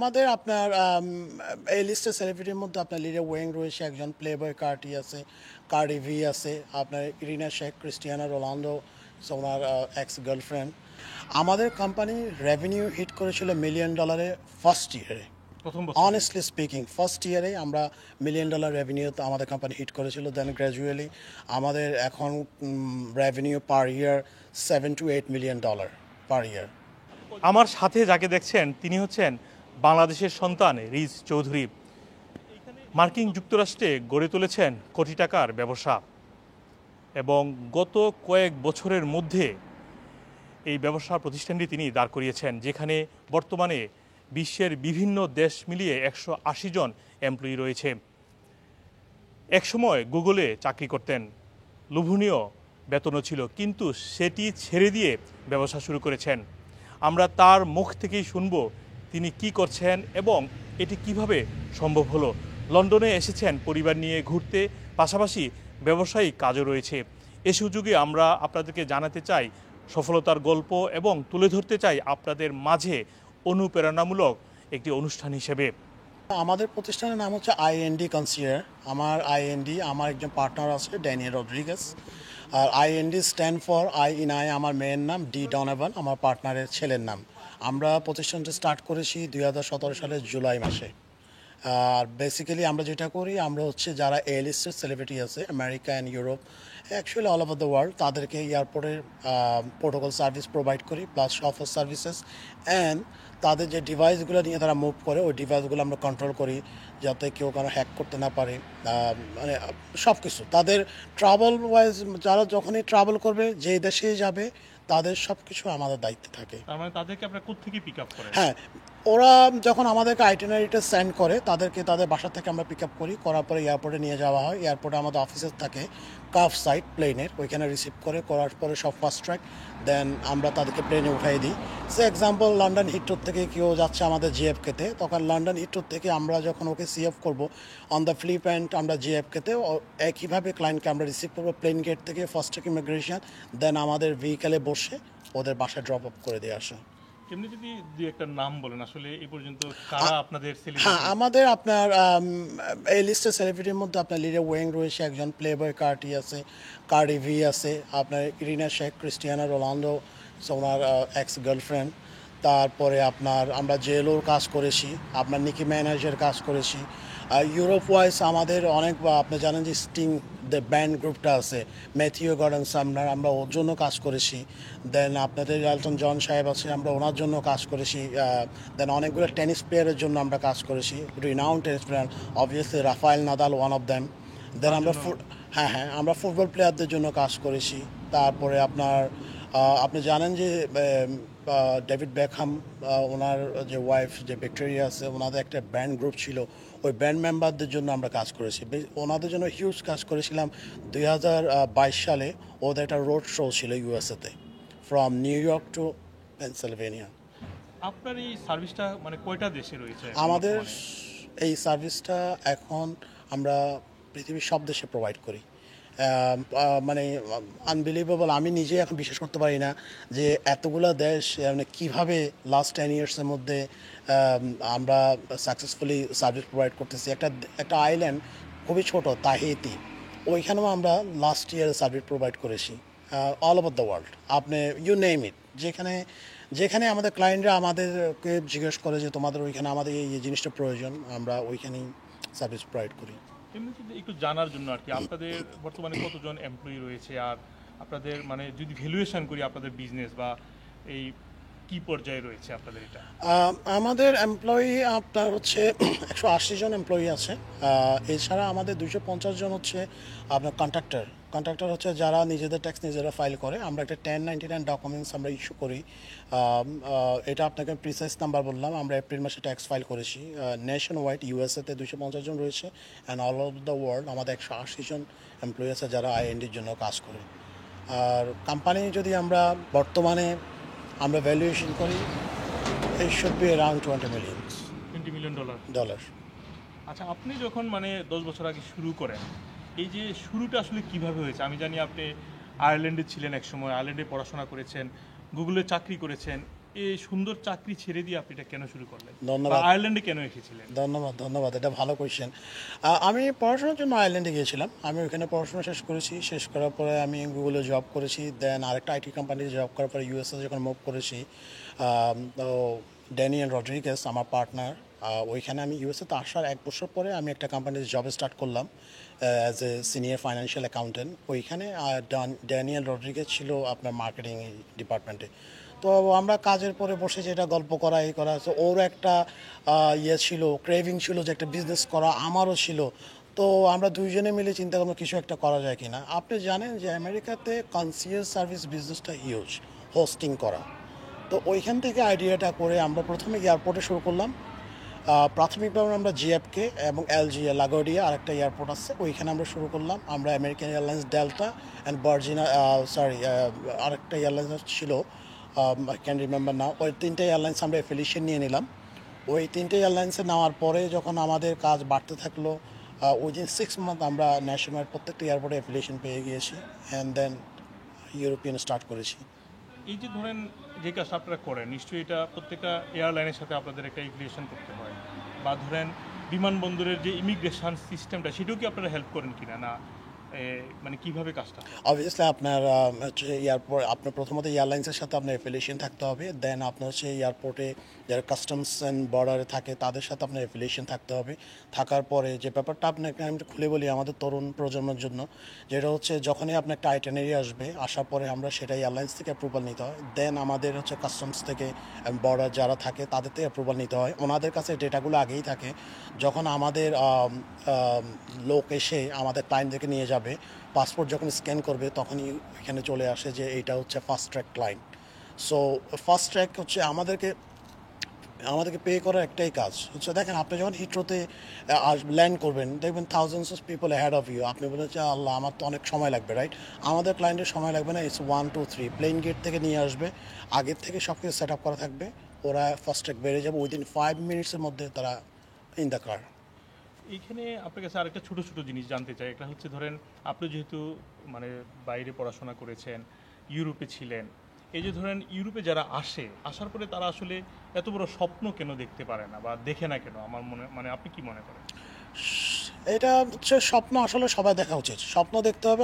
আমাদের আপনার এই লিস্টের সেলিব্রিটির মধ্যে আপনার লিডার ওয়েং রয়েছে, একজন প্লেবয় কার্টি আছে, কার্ডি ভি আছে, আপনার ইরিনা শেখ, ক্রিস্টিয়ানো রোনালদো ওনার এক্স গার্লফ্রেন্ড। আমাদের কোম্পানি রেভিনিউ হিট করেছিল $1,000,000 ফার্স্ট ইয়ারে। প্রথম বছর অনেস্টলি স্পিকিং ফার্স্ট ইয়ারে আমরা $1,000,000 রেভিনিউ তো আমাদের কোম্পানি হিট করেছিল। দেন গ্র্যাজুয়ালি আমাদের এখন revenue per year $7 to $8 million পার ইয়ার। আমার সাথে যাকে দেখছেন তিনি হচ্ছেন বাংলাদেশের সন্তান রিজ চৌধুরী। মার্কিন যুক্তরাষ্ট্রে গড়ে তুলেছেন কোটি টাকার ব্যবসা এবং গত কয়েক বছরের মধ্যে এই ব্যবসা প্রতিষ্ঠানটি তিনি দাঁড় করিয়েছেন, যেখানে বর্তমানে বিশ্বের বিভিন্ন দেশ মিলিয়ে 180 জন এমপ্লয়ি রয়েছে। একসময় গুগলে চাকরি করতেন, লোভনীয় বেতনও ছিল, কিন্তু সেটি ছেড়ে দিয়ে ব্যবসা শুরু করেছেন। আমরা তার মুখ থেকেই শুনব তিনি কি করছেন এবং এটি কিভাবে সম্ভব হলো। লন্ডনে এসেছেন পরিবার নিয়ে ঘুরতে, পাশাপাশি ব্যবসায়িক কাজও রয়েছে। এ সুযোগে আমরা আপনাদেরকে জানাতে চাই সফলতার গল্প এবং তুলে ধরতে চাই আপনাদের মাঝে অনুপ্রেরণামূলক একটি অনুষ্ঠান হিসেবে। আমাদের প্রতিষ্ঠানের নাম হচ্ছে আইএনডি কনসিয়ার। আমার একজন পার্টনার আছে ড্যানিয়েল রড্রিগেজ। আর আইএনডি স্ট্যান্ড ফর আই আমার মেয়ের নাম, ডি ডনাভান আমার পার্টনারের ছেলের নাম। আমরা প্রতিষ্ঠানটা স্টার্ট করেছি 2017 সালের জুলাই মাসে। আর বেসিক্যালি আমরা যেটা করি, আমরা হচ্ছে যারা এ লিস্টের সেলিব্রিটি আছে America and Europe, actually all over the world, তাদেরকে এয়ারপোর্টের প্রোটোকল সার্ভিস প্রোভাইড করি, প্লাস অফার সার্ভিসেস। অ্যান্ড তাদের যে ডিভাইসগুলো নিয়ে তারা মুভ করে, ওই ডিভাইসগুলো আমরা কন্ট্রোল করি যাতে কেউ কারো হ্যাক করতে না পারে। মানে সব কিছু তাদের ট্রাভেল ওয়াইজ, যারা যখনই ট্রাভেল করবে, যে দেশে যাবে, তাদের সব কিছু আমাদের দায়িত্বে থাকে। তার মানে তাদেরকে আপনারা কোত্থেকে পিক আপ করেন? হ্যাঁ, ওরা যখন আমাদেরকে আইটিনারিটা সেন্ড করে, তাদেরকে তাদের বাসা থেকে আমরা পিক আপ করি, করার পরে এয়ারপোর্টে নিয়ে যাওয়া হয়। এয়ারপোর্টে আমাদের অফিসের থাকে কাফ সাইট প্লেনের, ওইখানে রিসিভ করে, করার পরে সব ফাস্ট ট্র্যাক, দেন আমরা তাদেরকে প্লেনে উঠাই দিই। সে এক্সাম্পল, লন্ডন হিট্রোর থেকে কেউ যাচ্ছে আমাদের জিএফকেতে, তখন লন্ডন হিট্রোর থেকে আমরা যখন ওকে সিএফ করবো অন দ্য ফ্লিপ অ্যান্ড আমরা জিএফকেতে একইভাবে ক্লায়েন্টকে আমরা রিসিভ করবো প্লেন গেট থেকে, ফার্স্ট ট্র্যাক ইমিগ্রেশন, দেন আমাদের ভেহিকেলে বসে ওদের বাসায় ড্রপ আপ করে দিয়ে আসা। এমনি যদি দুই একটা নাম বলেন, আসলে এই পর্যন্ত কারা আপনাদের হ্যাঁ, আমাদের আপনার এই লিস্টের সেলিব্রিটির মধ্যে আপনার লিডার ওয়েং রয়েছে, একজন প্লেবয় কার্টি আছে, কার্ডি ভি আছে, আপনার ইরিনা শেখ, ক্রিস্টিয়ানো রোনালদো ওনার এক্স গার্লফ্রেন্ড। তারপরে আপনার আমরা জেলোর কাজ করেছি, আপনার নিকি ম্যানেজের কাজ করেছি। ইউরোপ ওয়াইজ আমাদের অনেক, আপনি জানেন যে স্টিং দ্য ব্যান্ড গ্রুপটা আছে, ম্যাথিউ গর্ডন সামনার, আমরা ওর জন্য কাজ করেছি। দেন আপনাদের এলটন জন সাহেব আছে, আমরা ওনার জন্য কাজ করেছি। দেন অনেকগুলো টেনিস প্লেয়ারের জন্য আমরা কাজ করেছি, renowned tennis player, obviously Rafael Nadal one of them. Then আমরা আমরা ফুটবল প্লেয়ারদের জন্য কাজ করেছি। তারপরে আপনার আপনি জানেন যে ডেভিড বেকহাম, ওনার যে ওয়াইফ যে ভিক্টোরিয়া আছে, ওনাদের একটা ব্যান্ড গ্রুপ ছিল, ওই ব্যান্ড মেম্বারদের জন্য আমরা কাজ করেছি। ওনাদের জন্য হিউজ কাজ করেছিলাম। 2022 সালে ওদের একটা রোড শো ছিল ইউএসএতে, from New York to Pennsylvania. আপনার এই সার্ভিসটা মানে কয়টা দেশে রয়েছে? আমাদের এই সার্ভিসটা এখন আমরা পৃথিবীর সব দেশে প্রোভাইড করি। মানে আনবিলিভেবল, আমি নিজে এখন বিশ্বাস করতে পারি না যে এতগুলো দেশ মানে কীভাবে লাস্ট 10 ইয়ার্সের মধ্যে আমরা সাকসেসফুলি সার্ভিস প্রোভাইড করতেছি। একটা আইল্যান্ড খুবই ছোট, তাহিতি, ওইখানেও আমরা লাস্ট ইয়ার সার্ভিস প্রোভাইড করেছি অল ওভার দ্য ওয়ার্ল্ড। আপনি ইউ নেম ইট, যেখানে যেখানে আমাদের ক্লায়েন্টরা আমাদেরকে জিজ্ঞেস করে যে তোমাদের ওইখানে আমাদের এই জিনিসটা প্রয়োজন, আমরা ওইখানেই সার্ভিস প্রোভাইড করি। এমনি যদি একটু জানার জন্য আর কি, আপনাদের বর্তমানে কতজন এমপ্লয়ি রয়েছে, আর আপনাদের মানে যদি ভ্যালুয়েশন করি আপনাদের বিজনেস বা এই কি পর্যায়ে রয়েছে আপনাদের এটা? আমাদের এমপ্লয়ি আপনার হচ্ছে 180 জন এমপ্লয়ি আছে। এছাড়া আমাদের 250 জন হচ্ছে আপনার কন্ট্রাক্টর হচ্ছে যারা নিজেদের ট্যাক্স নিজেরা ফাইল করে। আমরা একটা 1099 ডকুমেন্টস আমরা ইস্যু করি। এটা আপনাকে প্রিসাইজ নাম্বার বললাম, আমরা এপ্রিল মাসে ট্যাক্স ফাইল করেছি। নেশন ওয়াইড ইউএসএতে 250 জন রয়েছে, and all over the world আমাদের 180 জন এমপ্লয়ি আছে যারা আইএনডির জন্য কাজ করে। আর কোম্পানি যদি আমরা বর্তমানে আমরা ভ্যালুয়েশন করি, it should be around $20 million. $20 million। আচ্ছা, আপনি যখন মানে 10 বছর আগে শুরু করেন, এই যে শুরুটা আসলে কিভাবে হয়েছে? আমি জানি আপনি আয়ারল্যান্ডে ছিলেন, এক সময় আয়ারল্যান্ডে পড়াশোনা করেছেন, গুগলে চাকরি করেছেন, এই সুন্দর চাকরি ছেড়ে দিয়ে আপনি এটা কেন শুরু করলেন? ধন্যবাদ। বা আয়ারল্যান্ডে কেন এসেছিলেন? ধন্যবাদ, এটা ভালো কোয়েশ্চেন। আমি পড়াশোনার জন্য আয়ারল্যান্ডে গিয়েছিলাম। আমি ওখানে পড়াশোনা শেষ করেছি। শেষ করার পরে আমি গুগলে জব করেছি। দেন আরেকটা আইটি কোম্পানিতে জব করার পরে ইউএসএ যখন মুভ করেছি, তো ড্যানিয়েল রড্রিগেজ আমার পার্টনার, ওইখানে আমি ইউএসএতে আসার 1 বছর পরে আমি একটা কোম্পানিতে জবে স্টার্ট করলাম as a senior financial accountant. ওইখানে ড্যানিয়েল রড্রিগেজ ছিল আপনার মার্কেটিং ডিপার্টমেন্টে। তো আমরা কাজের পরে বসে যেটা গল্প করা এই করা, তো ওর একটা ইয়ে ছিল, ক্রেভিং ছিল যে একটা বিজনেস করা, আমারও ছিল। তো আমরা দুইজনে মিলে চিন্তা করলাম কিছু একটা করা যায় কিনা। আপনি জানেন যে আমেরিকাতে কনসিয়ার সার্ভিস বিজনেসটা হিউজ, হোস্টিং করা। তো ওইখান থেকে আইডিয়াটা করে আমরা প্রথমে এয়ারপোর্টে শুরু করলাম। প্রাথমিকভাবে আমরা জিএফকে এবং এলজিএ লাগোডিয়া আরেকটা এয়ারপোর্ট আছে, ওইখানে আমরা শুরু করলাম। আমরা আমেরিকান এয়ারলাইন্স, ডেল্টা অ্যান্ড ভার্জিনা, আরেকটা এয়ারলাইন্স ছিল, আই ক্যান রিমেম্বার নাও। ওই 3টে এয়ারলাইন্স আমরা অ্যাফিলিয়েশন নিয়ে নিলাম। ওই 3টে এয়ারলাইন্সে নেওয়ার পরে যখন আমাদের কাজ বাড়তে থাকলো, উইদিন 6 মান্থ আমরা ন্যাশনাল প্রত্যেকটা এয়ারপোর্টে অ্যাফিলিয়েশন পেয়ে গিয়েছি, অ্যান্ড দেন ইউরোপিয়ান স্টার্ট করেছি। এই যে ধরেন যে কাজটা আপনারা করেন, নিশ্চয়ই এটা প্রত্যেকটা এয়ারলাইনের সাথে আপনাদের একটা এগ্রিগেশন করতে হয়, বা ধরেন বিমানবন্দরের যে ইমিগ্রেশন সিস্টেমটা সেটাও কি আপনারা হেল্প করেন কিনা, না মানে কিভাবে কাজটা হয়? অবভিয়াসলি আপনার হচ্ছে এয়ারপোর্ট, আপনার প্রথমত এয়ারলাইন্সের সাথে আপনার অ্যাফিলিয়েশন থাকতে হবে। দেন আপনার হচ্ছে এয়ারপোর্টে যারা কাস্টমস অ্যান্ড বর্ডারে থাকে তাদের সাথে আপনার অ্যাফিলিয়েশন থাকতে হবে। থাকার পরে যে ব্যাপারটা আপনাকে আমি একটু খুলে বলি আমাদের তরুণ প্রজন্মের জন্য, যেটা হচ্ছে যখনই আপনার একটা আইটেনারি আসবে, আসার পরে আমরা সেটা এয়ারলাইন্স থেকে অ্যাপ্রুভাল নিতে হয়। দেন আমাদের হচ্ছে কাস্টমস থেকে বর্ডার যারা থাকে তাদের থেকে অ্যাপ্রুভাল নিতে হয়। ওনাদের কাছে ডেটাগুলো আগেই থাকে। যখন আমাদের লোক এসে আমাদের ক্লায়েন্টদেরকে নিয়ে যাবে, পাসপোর্ট যখন স্ক্যান করবে তখনই এখানে চলে আসে যে এইটা হচ্ছে fast track client. So fast track হচ্ছে আমাদেরকে পে করার একটাই কাজ হচ্ছে, দেখেন আপনি যখন হিট্রোতে ল্যান্ড করবেন দেখবেন thousands of people ahead of you. আপনি বলেন যে আল্লাহ আমার তো অনেক সময় লাগবে, রাইট? আমাদের ক্লায়েন্টের সময় লাগবে না। ইটস 1 2 3, প্লেন গেট থেকে নিয়ে আসবে, আগের থেকে সব কিছু সেট আপ করা থাকবে। ওরা ফাস্ট ট্র্যাক বেড়ে যাবে, উইদিন 5 মিনিটসের মধ্যে তারা ইন দ্য কার। এইখানে আপনার কাছে আরেকটা ছোট ছোট জিনিস জানতে চাই। একটা হচ্ছে ধরেন আপনি যেহেতু মানে বাইরে পড়াশোনা করেছেন, ইউরোপে ছিলেন, এই যে ধরেন ইউরোপে যারা আসার পরে তারা আসলে এত বড় স্বপ্ন কেন দেখতে পারে না বা দেখে না কেন, আমার মনে মানে আপনি কি মনে করেন? এটা হচ্ছে স্বপ্ন আসলে সবাই দেখা উচিত। স্বপ্ন দেখতে হবে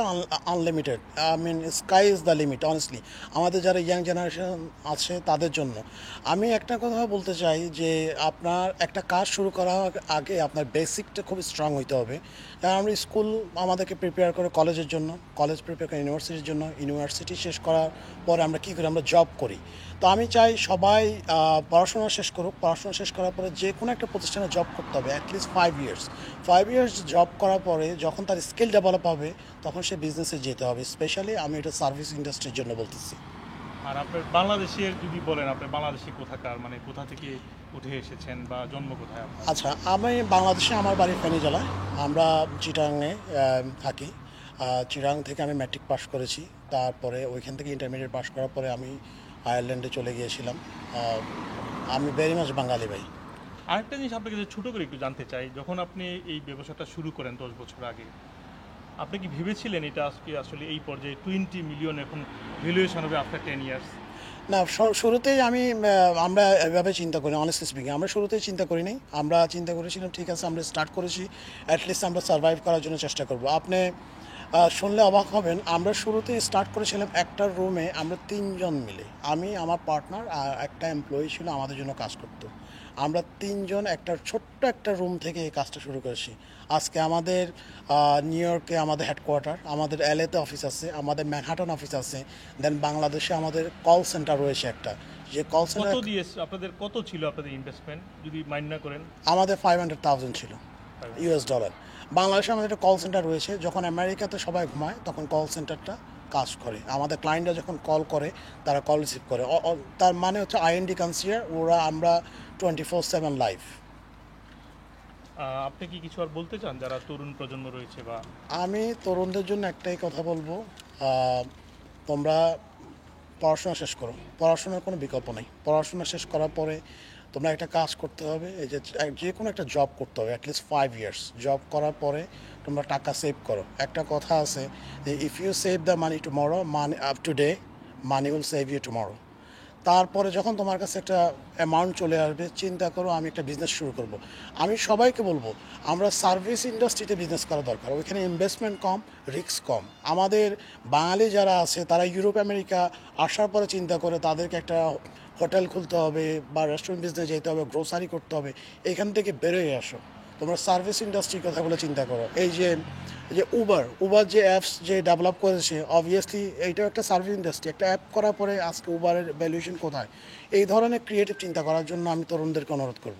unlimited. I mean sky is the limit honestly. আমাদের যারা ইয়াং জেনারেশন আছে তাদের জন্য আমি একটা কথা বলতে চাই যে আপনার একটা কাজ শুরু করার আগে আপনার বেসিকটা খুব স্ট্রং হইতে হবে। কারণ আমরা স্কুল আমাদেরকে প্রিপেয়ার করে কলেজের জন্য, কলেজ প্রিপেয়ার করে ইউনিভার্সিটির জন্য, ইউনিভার্সিটি শেষ করার পরে আমরা কী করি, আমরা জব করি। তো আমি চাই সবাই পড়াশোনা শেষ করুক। পড়াশোনা শেষ করার পরে যে কোনো একটা প্রতিষ্ঠানে জব করতে হবে অ্যাটলিস্ট 5 ইয়ার্স। 5 ইয়ার্স জব করার পরে যখন তার স্কিল ডেভেলপ হবে তখন সে বিজনেসে যেতে হবে। স্পেশালি আমি এটা সার্ভিস ইন্ডাস্ট্রির জন্য বলতেছি। আর আপনার বাংলাদেশের যদি বলেন, আপনার বাংলাদেশে কোথাকার, মানে কোথা থেকে উঠে এসেছেন বা জন্ম কোথায় আপনার? আচ্ছা, আমি বাংলাদেশে, আমার বাড়ি ফেনী জেলায়। আমরা চিটাংয়ে থাকি। চিটাং থেকে আমি ম্যাট্রিক পাস করেছি। তারপরে ওইখান থেকে ইন্টারমিডিয়েট পাস করার পরে আমি আয়ারল্যান্ডে চলে গিয়েছিলাম। আমি ভেরি মাচ বাঙালি ভাই। আরেকটা জিনিস আপনাকে যে ছোটো করে একটু জানতে চাই, যখন আপনি এই ব্যবসাটা শুরু করেন 10 বছর আগে, আপনি কি ভেবেছিলেন এটা আজকে আসলে এই পর্যায়ে 20 মিলিয়ন এখন ভ্যালুয়েশন হবে আফটার 10 ইয়ার্স? না, শুরুতেই আমরা এভাবে চিন্তা করি, অনেস্টলি স্পিকিং আমরা শুরুতেই চিন্তা করি নাই। আমরা চিন্তা করেছিলাম ঠিক আছে আমরা স্টার্ট করেছি, অ্যাটলিস্ট আমরা সার্ভাইভ করার জন্য চেষ্টা করব। আপনি শুনলে অবাক হবেন, আমরা শুরুতেই স্টার্ট করেছিলাম একটা রুমে আমরা 3জন মিলে, আমি, আমার পার্টনার আর একটা এমপ্লয়ি ছিল আমাদের জন্য কাজ করতো। আমরা 3জন একটা ছোট্ট একটা রুম থেকে এই কাজটা শুরু করেছি। আজকে আমাদের নিউ ইয়র্কে আমাদের হেডকোয়ার্টার, আমাদের এলএতে অফিস আছে, আমাদের ম্যানহাটন অফিস আছে, দেন বাংলাদেশে আমাদের কল সেন্টার রয়েছে একটা, যে কল কত সেন্টার দিয়ে আপনাদের কত ছিল আপনাদের ইনভেস্টমেন্ট যদি মাইন্ড না করেন? আমাদের 500,000 ছিল ইউএস ডলার। বাংলাদেশে আমাদের একটা কল সেন্টার রয়েছে, যখন আমেরিকাতে সবাই ঘুমায় তখন কল সেন্টারটা কাজ করে। আমাদের ক্লায়েন্টরা যখন কল করে তারা কল রিসিভ করে। তার মানে হচ্ছে আইএনডি কনসিয়ার, ওরা আমরা 24/7 লাইভ। আপনি কি কিছু আর বলতে চান যারা তরুণ প্রজন্ম রয়েছে বা? আমি তরুণদের জন্য একটাই কথা বলবো, তোমরা পড়াশোনা শেষ করো। পড়াশোনার কোনো বিকল্প নেই। পড়াশোনা শেষ করার পরে তোমরা একটা কাজ করতে হবে, এই যে কোনো একটা জব করতে হবে অ্যাটলিস্ট 5 ইয়ার্স। জব করার পরে তোমরা টাকা সেভ করো। একটা কথা আছে যে if you save the money tomorrow, money up today, money will save you tomorrow. তারপরে যখন তোমার কাছে একটা অ্যামাউন্ট চলে আসবে, চিন্তা করো আমি একটা বিজনেস শুরু করব। আমি সবাইকে বলবো আমরা সার্ভিস ইন্ডাস্ট্রিতে বিজনেস করা দরকার, ওইখানে ইনভেস্টমেন্ট কম, রিস্ক কম। আমাদের বাঙালি যারা আছে তারা ইউরোপ আমেরিকা আসার পরে চিন্তা করে তাদেরকে একটা হোটেল খুলতে হবে বা রেস্টুরেন্ট বিজনেস যেতে হবে, গ্রোসারি করতে হবে। এখান থেকে বেরোয় আসো, তোমরা সার্ভিস ইন্ডাস্ট্রির কথা বলে চিন্তা করো। এই যে উবার যে অ্যাপস যে ডেভেলপ করেছে, অবভিয়াসলি এইটাও একটা সার্ভিস ইন্ডাস্ট্রি। একটা অ্যাপ করার পরে আজকে উবারের ভ্যালুয়েশন কোথায়? এই ধরনের ক্রিয়েটিভ চিন্তা করার জন্য আমি তরুণদেরকে অনুরোধ করব।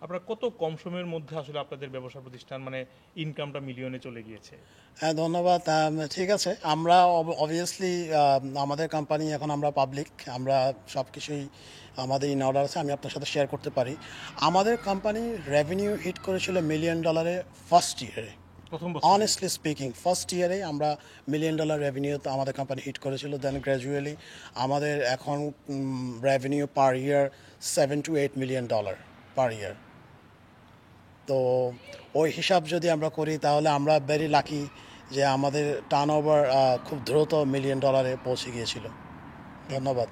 আপনারা কত কম সময়ের মধ্যে আসলে আপনাদের ব্যবসা প্রতিষ্ঠান মানে ইনকামটা মিলিয়নে চলে গিয়েছে? হ্যাঁ, ধন্যবাদ। ঠিক আছে, আমরা অবভিয়াসলি আমাদের কোম্পানি এখন আমরা পাবলিক, আমরা সব কিছুই আমাদের ইন অর্ডার আছে, আমি আপনার সাথে শেয়ার করতে পারি। আমাদের কোম্পানি রেভিনিউ হিট করেছিল $1 মিলিয়ন ফার্স্ট ইয়ারে। প্রথম বছর? অনেস্টলি স্পিকিং ফার্স্ট ইয়ারে আমরা $1 মিলিয়ন রেভিনিউ তো আমাদের কোম্পানি হিট করেছিল। দেন গ্র্যাজুয়ালি আমাদের এখন revenue per year $7 to 8 million per year. তো ওই হিসাব যদি আমরা করি তাহলে আমরা ভেরি লাকি যে আমাদের টার্ন ওভার খুব দ্রুত $1 মিলিয়ন পৌঁছে গিয়েছিল। ধন্যবাদ।